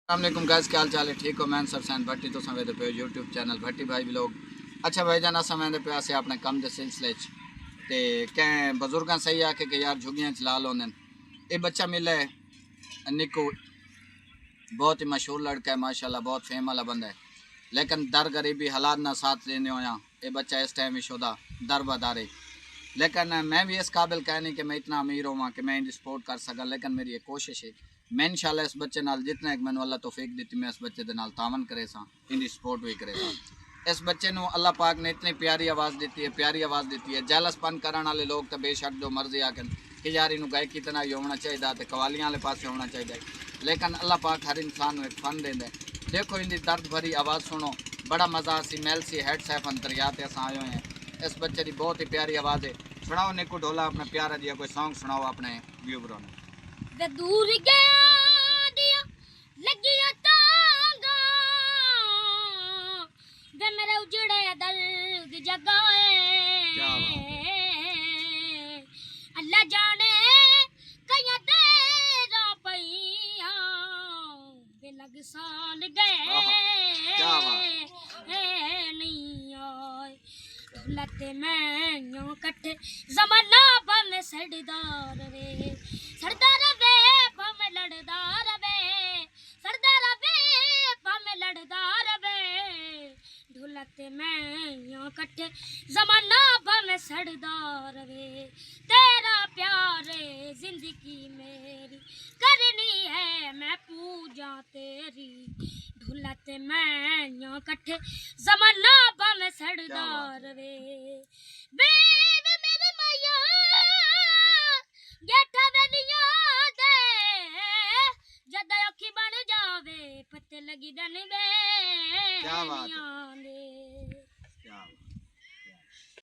अस्सलाम गाइस, क्या हाल चाल है? ठीक हो? मैं सरसैन भट्टी तो सवेदे पे यूट्यूब चैनल भट्टी भाई व्लॉग। अच्छा भाई जान अस मैं पे अस अपने कम के सिलसिले ते कैं बजुर्ग सही आखे कि यार झुगियां च लाल होंदे ये बच्चा मिले निक्कू बहुत ही मशहूर लड़का है माशाल्लाह, बहुत फेम वाला बंदा है, लेकिन दर गरीबी हालात ना साथ लेने होया ये बच्चा इस टाइम शुदा दर बदारे। लेकिन मैं भी इस काबिल कह नहीं कि मैं इतना अमीर होवां कि मैं इनकी सपोर्ट कर सका, लेकिन मेरी एक कोशिश है मैं इंशाल्लाह इस बच्चे नाल जितना एक मैंने अल्लाह तौफीक दी मैं इस बच्चे दे नाल तावन करे सा, इनकी सपोर्ट भी करे सा। इस बच्चे को अल्लाह पाक ने इतनी प्यारी आवाज़ दी है, प्यारी आवाज़ दी है। जैलसपन करने वाले लोग तो बेशक जो मर्जी आखन कि यार इनू गायक कितना ही होना चाहिए, तो कवालियाँ वाले पास होना चाहिए, लेकिन अल्लाह पाक हर इंसान एक फन देंदा है। देखो इनकी दर्द भरी आवाज़ सुनो, बड़ा मज़ा सी मैल सी हेड सैफ अंतरिया ते अस आए हुए हैं। इस बच्चे की बहुत ही प्यारी आवाज़ है। सुनाओ निक्कू ढोला अपना प्यारा जिहा कोई सॉन्ग सुनाओ अपने व्यूवरों ने। वे दूर गया दिया लगिया तांगा वे मेरे उजड़े दर्द जगाए अल्लाह जाने कई तेरा पैया वे लग साल गए नहीं आए लते मैं यूं कट्ठे जमाना बन सरदार रे सरदार वे पम लड़दार वे सरदार वे पम लड़दार वे ढोलते मैं यूं कट्ठे जमाना बन सरदार वे तेरा प्यार जिंदगी मेरी करनी है मैं पूजा तेरी ढोलते मैं यूं कट्ठे जमाना बन सरदार वे बेबे मेरी मैया गेठा वेलिया दे जद अखी बन जावे पत्ते लगी दन वे